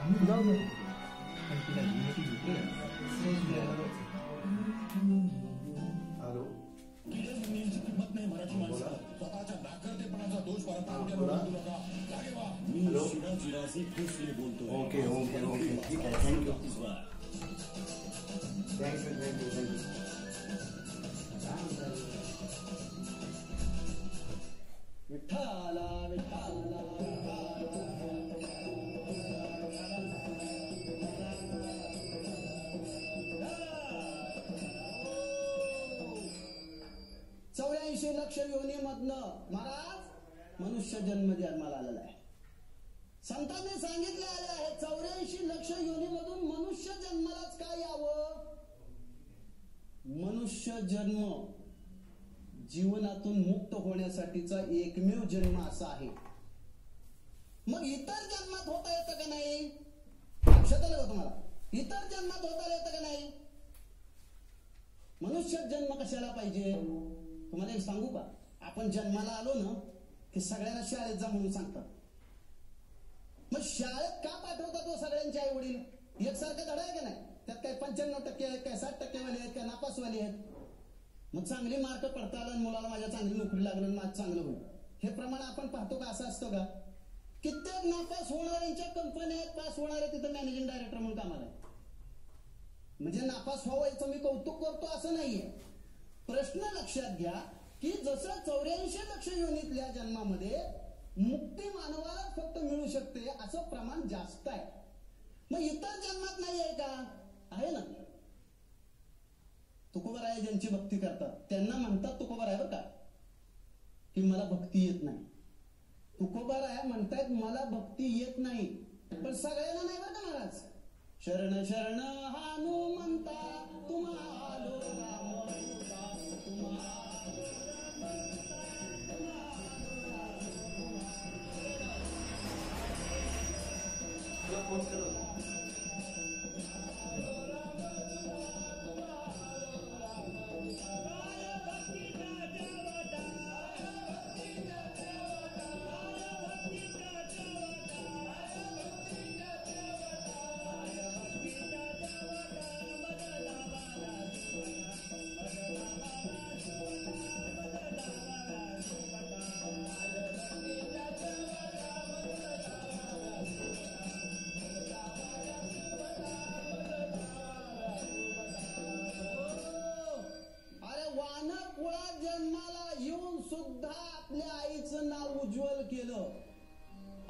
Hello किंमत नाही मराठी माणसं स्वतःच्या नाकर्तेपणाचा दोष बोलतो. ओके ओके ओके ठीक आहे थँक्यू थँक्यू थँक्यू थँक्यू. विठ्ठला विठ्ठला चौऱ्याऐंशी लक्ष योनीमधनं महाराज मनुष्य जन्म जन्माला आलेला आहे. संतांनी सांगितले आले आहे 84 लक्ष योनीमधून मनुष्य जन्मालाच काय यावं. मनुष्य जन्म जीवनातून मुक्त होण्यासाठीचा एकमेव जन्म असा आहे. मग इतर जन्मात होता येतं का नाही. लक्षात आलं का तुम्हाला. इतर जन्मात होता येतं का नाही. मनुष्य जन्म कशाला पाहिजे तुम्हाला एक सांगू का. आपण जन्माला आलो ना की सगळ्यांना शाळेत जा म्हणून सांगतात. मग शाळेत का पाठवतात तो सगळ्यांचे आई वडील. एकसारखं धडा आहे का नाही. त्यात काही 95% आहेत काय 60% आहेत काय नापासवाले आहेत. मग चांगली मार्क पडता आला मुलाला माझ्या चांगली नोकरी लागलं माझं चांगलं होईल हे प्रमाण आपण पाहतो का. असं असतं का. कित्येक नापास होणाऱ्यांच्या कंपन्या आहेत पास होणारे तिथं मॅनेजिंग डायरेक्टर म्हणून कामाला आहे. म्हणजे नापास व्हायचं मी कौतुक करतो असं नाहीये. प्रश्न लक्षात घ्या की जसं 84 लक्ष योनीतल्या जन्मामध्ये मुक्ती मानवाला फक्त मिळू शकते असं प्रमाण जास्त आहे. मग इतर जन्मात नाही आहे का. आहे ना. तुकोबाराय ज्यांची भक्ती करतात त्यांना म्हणतात तुकोबाराय बरं का की मला भक्ती येत नाही. तुकोबाराय म्हणतायत मला भक्ती येत नाही पण सगळ्यांना नाही बरं का महाराज. शरण शरण हनुमंता तुम्हालो राम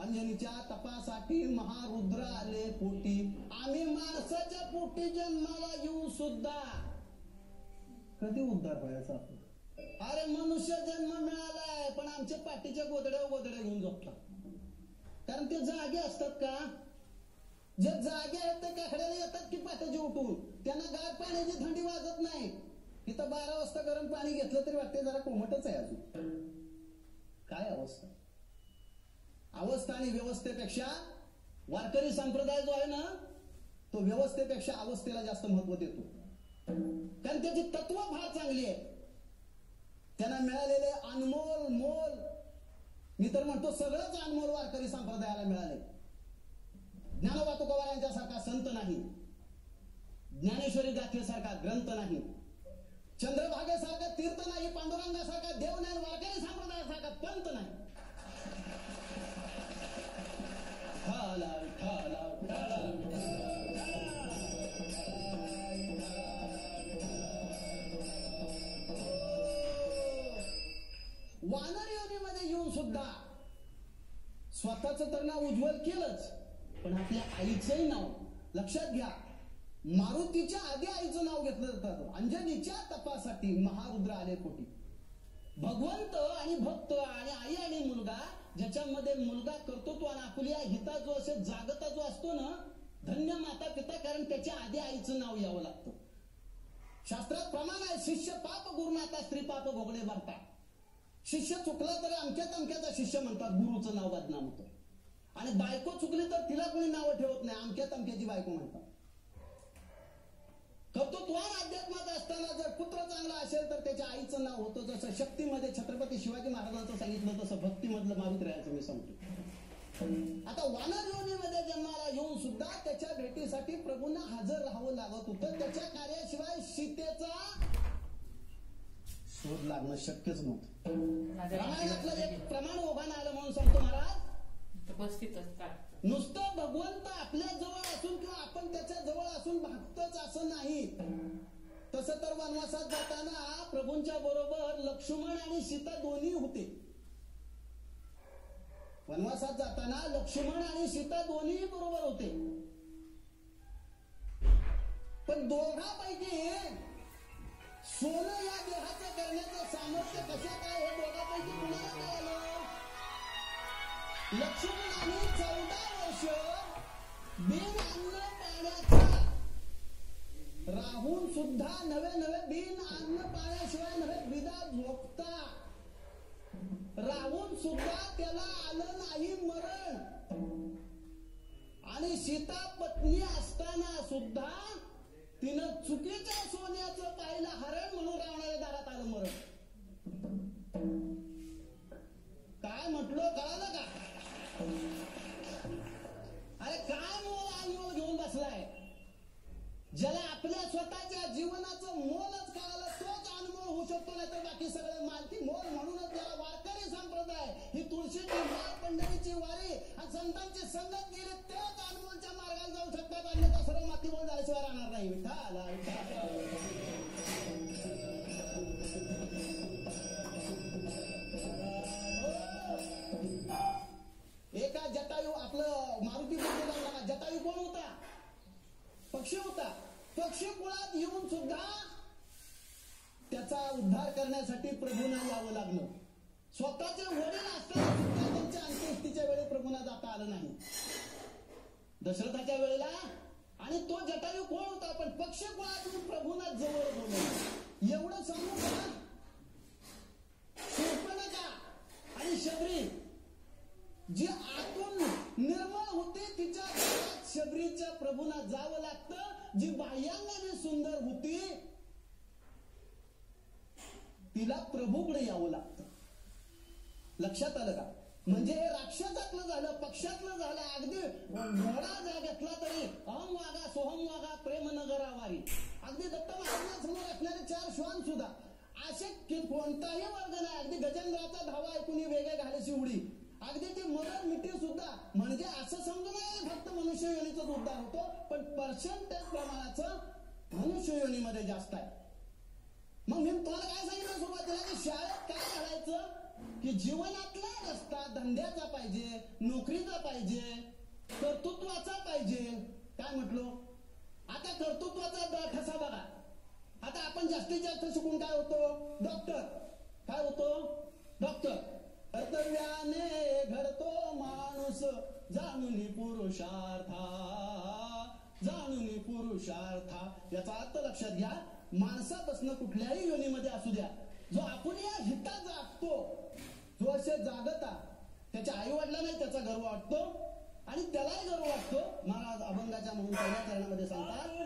अंजनीच्या तपासाठी महारुद्र आले पोटी. आम्ही माणसाच्या पोटी जन्माला येऊन सुद्धा कधी उद्धार व्हायचा. अरे मनुष्य जन्म मिळालाय पण आमच्या पाठीच्या गोदड्या घेऊन झोपतात. कारण ते जागे असतात का. जे जागे आहेत ते काकड्याला येतात की पाठीचे उठून. त्यांना गार पाण्याची थंडी वाजत नाही. इथं 12 वाजता गरम पाणी घेतलं तरी वाटते जरा कोमटच आहे अजून. काय अवस्था. अवस्था आणि व्यवस्थेपेक्षा वारकरी संप्रदाय जो आहे ना तो व्यवस्थेपेक्षा अवस्थेला जास्त महत्व देतो. कारण त्याची तत्व फार चांगली आहे. त्यांना मिळालेले अनमोल मोल मी तर म्हणतो सगळंच अनमोल वारकरी संप्रदायाला मिळाले. ज्ञानोबा तुकोबा यांच्यासारखा संत नाही. ज्ञानेश्वरी गाथेसारखा ग्रंथ नाही. चंद्रभागेसारखा तीर्थ नाही. पांडुरंगासारखा देव नाही. वारकरी संप्रदायासारखा पंत नाही. वानर योनीमध्ये येऊन सुद्धा स्वतःच तर नाव उज्ज्वल केलंच पण आपल्या आईचंही नाव लक्षात घ्या. मारुतीच्या आधी आईचं नाव घेतलं जातं. अंजनीच्या तपासाठी महारुद्र आले पोटी. भगवंत आणि भक्त आणि आई आणि मुलगा ज्याच्यामध्ये मुलगा कर्तृत्व आणि आपुल्या हिता जो असेल जागता जो असतो ना धन्य माता पिता. कारण त्याच्या आधी आईचं नाव यावं लागतं. शास्त्रात प्रमाण आहे. शिष्य पाप गुरुनाथा स्त्री पाप भोगणे भरता. शिष्य चुकला तरी अमक्या तमक्याचा शिष्य म्हणतात. गुरुचं नाव बदनाम होतं. आणि बायको चुकली तर तिला कोणी नावं ठेवत नाही. अमक्या तमक्याची बायको म्हणतात. कर्तृत्वान अध्यात्मात असताना जर पुत्र चांगला असेल तर त्याच्या आईचं नाव होतं. जसं शक्तीमध्ये छत्रपती शिवाजी महाराजांचं सांगितलं तसं भक्तीमधलं मारुत राहायचं मी सांगतो. आता वानर योनीमध्ये जन्माला येऊन सुद्धा याच्या भेटीसाठी प्रभूंना हजर राहावं लागत होतं. त्याच्या कार्याशिवाय सीतेचा शोध लागणं शक्यच नव्हतं. रामायणातलं एक प्रमाण ओघानं आलं म्हणून सांगतो महाराज. नुसतं भगवंत आपल्या जवळ असून किंवा आपण त्याच्या जवळ असून भागतच असं नाही. तसं तर वनवासात जाताना प्रभूंच्या बरोबर लक्ष्मण आणि सीता दोन्ही होते. वनवासात जाताना लक्ष्मण आणि सीता दोन्ही बरोबर होते. पण दोघांपैकी सोनं या देहाचं करण्याचं सामर्थ्य कशात आहे हे दोघांपैकी कुणाला कळलं? लक्ष्मणाने 14 वर्ष बिन अन्न पाण्याचा राहून सुद्धा नवे बिन अन्न पाण्याशिवाय नव्हे विदा झोपता राहून सुद्धा त्याला आलं नाही मरण. आणि सीता पत्नी असताना सुद्धा तिनं चुकीच्या सोन्याचं पाहिलं हरण म्हणून रावणाच्या दारात आलं मरण. काय म्हटलं कळालं का? अरे काय मोल अनमोल घेऊन बसलाय? ज्याला आपल्या स्वतःच्या जीवनाचं मोलच कळालं तोच अनमोल होऊ शकतो. नाही तर बाकी सगळं मालकी मोल. म्हणूनच ज्याला वारकरी संप्रदाय ही तुळशीची माळ पंढरीची वारी आणि संतांची संगत गेली तेच अनमोलच्या मार्गाला जाऊ शकतात. अन्यथा सर्व माती मोल झाल्याशिवाय राहणार नाही. एका जटायू आपलं मारुती बुद्ध जटायू कोण होता? पक्षी होता. पक्षी कुळात येऊन सुद्धा त्याचा उद्धार करण्यासाठी प्रभूंना यावं लागलं. स्वतःचे वडील असताना सुद्धा त्यांच्या अंत्येष्टीच्या वेळी प्रभूंना जाता आलं नाही. दशरथाच्या वेळेला. आणि तो जटायू कोण होता? पण पक्षी कुळात येऊन प्रभूंना जवळ बोलवलं. एवढं सांगू का? शूर्पणखा आणि शबरी जी आतून निर्मळ होते तिच्या शबरीच्या प्रभूंना जावं लागतं. जी बाह्यांगाने सुंदर होती तिला प्रभूकडे यावं लागतं. लक्षात आलं का? म्हणजे हे राक्षसातलं झालं, पक्षातलं झालं. अगदी घोडा जर घेतला तरी अहम वागा सोहम वागा प्रेम नगरावारी. अगदी दत्त महाराजांसमोर असणारे 4 श्वान सुद्धा असे कोणताही वर्ग नाही. अगदी गजेंद्राचा धावा ऐकून वेगळे घालायची उडी. अगदी ती मदर मिठी सुद्धा. म्हणजे असं समजू नये फक्त मनुष्य योनीचाच उद्धार होतो. पण पर्सेंटेज प्रमाणाचं मनुष्य योनीमध्ये जास्त आहे. मग मी तुम्हाला काय सांगितलं सुरुवातीला की शाळेत काय घालायचं की जीवनातला रस्ता धंद्याचा पाहिजे, नोकरीचा पाहिजे, कर्तृत्वाचा पाहिजे. काय म्हटलो? आता कर्तृत्वाचा ठसा बघा. आता आपण जास्तीत जास्त शिकून काय होतो? डॉक्टर. काय होतो? डॉक्टर. कर्तव्याने घडतो माणूस जाणून पुरुषार्था. जाणून पुरुषार्था याचा अर्थ लक्षात घ्या. माणसापासून कुठल्याही योनीमध्ये असू द्या जो आपण या हिता जागतो, जो असे जागता त्याच्या आई वडिलांनाही त्याचा गर्व वाटतो आणि त्यालाही गर्व वाटतो. महाराज अभंगाच्या म्हणून पहिल्या चरणामध्ये सांगतात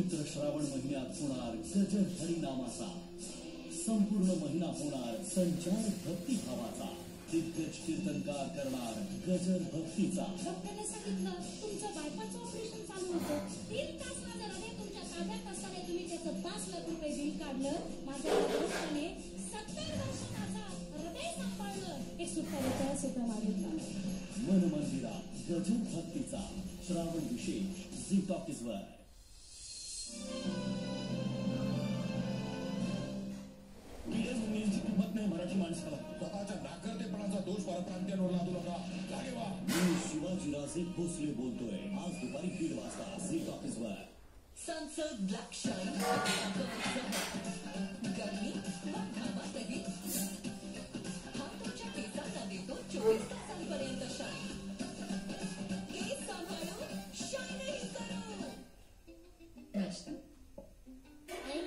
पवित्र श्रावण महिन्यात होणार गजर हरिनामाचा, संपूर्ण महिना होणार संचार भक्तिभावाचा, दिग्गज कीर्तनकार करणार गजर भक्तीचा. डॉक्टरने सांगितलं तुमचं बायपासचं ऑपरेशन चालू होतं. 3 तास माझं हृदय तुमच्या ताब्यात असताना तुम्ही त्याचं 5 लाख रुपये बिल काढलं. माझ्या डॉक्टरने 70 वर्ष माझा हृदय सांभाळलं. एक सुपारीचा सुद्धा मागितला. मन मंदिरात गजर भक्तीचा श्रावण विशेष झी टॉकीजवर. किंमत नाही मराठी माणसाला. स्वतःच्या नाकर्तेपणाचा दोष परप्रांतीयांवर लादू नका. मी शिवाजीराजे भोसले बोलतोय. आज दुपारी 1:30 वाजता झी टॉकीजवर. संसद ब्लॅक शाईन गरमी घामातही हा तुमच्या केसांना देतो 24 तासांपर्यंत शाईन. केस सांभाळून शाईनही करू. नाश्ता आई,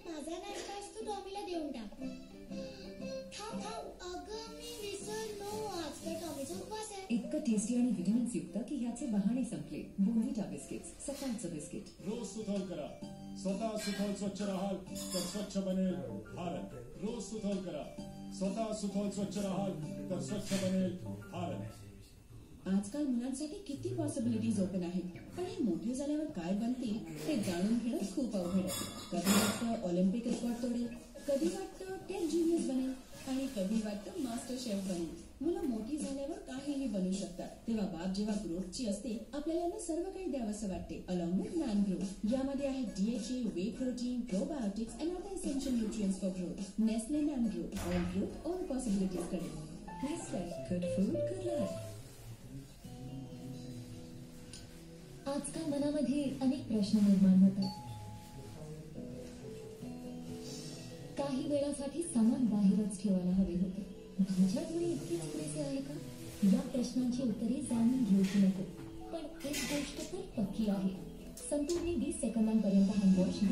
माझा नाश्ता आज तू टॉमीला देऊन टाक. थांब अगं मी विसरलो. आज तर टॉमीचा उपवास आहे. इतकं टेस्टी आणि विटॅमिन्स युक्त की ह्याचे बहाणे संपले. बोनविटा बिस्किट्स, सकाळचं बिस्किट. रोज सुथल करा. स्वतः सुथल स्वच्छ राहाल तर स्वच्छ बनेल भारत. रोज सुथल करा. स्वतः सुथल स्वच्छ राहाल तर स्वच्छ बनेल भारत. आजकाल मुलांसाठी किती पॉसिबिलिटीज ओपन आहेत, पण हे मोठे झाल्यावर काय बनतील ते जाणून घेणं खूप अवघड आहे. कधी वाटतं ऑलिम्पिक रेकॉर्ड तोडेल, कधी वाटतं टेक जीनियस बनेल आणि कधी वाटतं मास्टर शेफ बनेल. मुलं मोठी झाल्यावर काहीही बनू शकतात. तेव्हा बाप जेव्हा ग्रोथची असते आपल्याला सर्व काही द्यावंसं वाटते. Along with man grow. यामध्ये आहे DHA, whey protein, probiotics and other essential nutrients for growth. Nestle man grow. All growth, all possibilities कडे. Good food, good life. आजकाल मनामध्ये अनेक प्रश्न निर्माण होतात. काही वेळासाठी सामान बाहेरच ठेवायला हवे होते. माझ्याकडे इतकेच पुरेसे आहे का? या प्रश्नांची उत्तरे जाणून घेऊ नको. पण एक गोष्ट तर पक्की आहे, संपूर्ण 20 सेकंदांपर्यंत हँडवॉश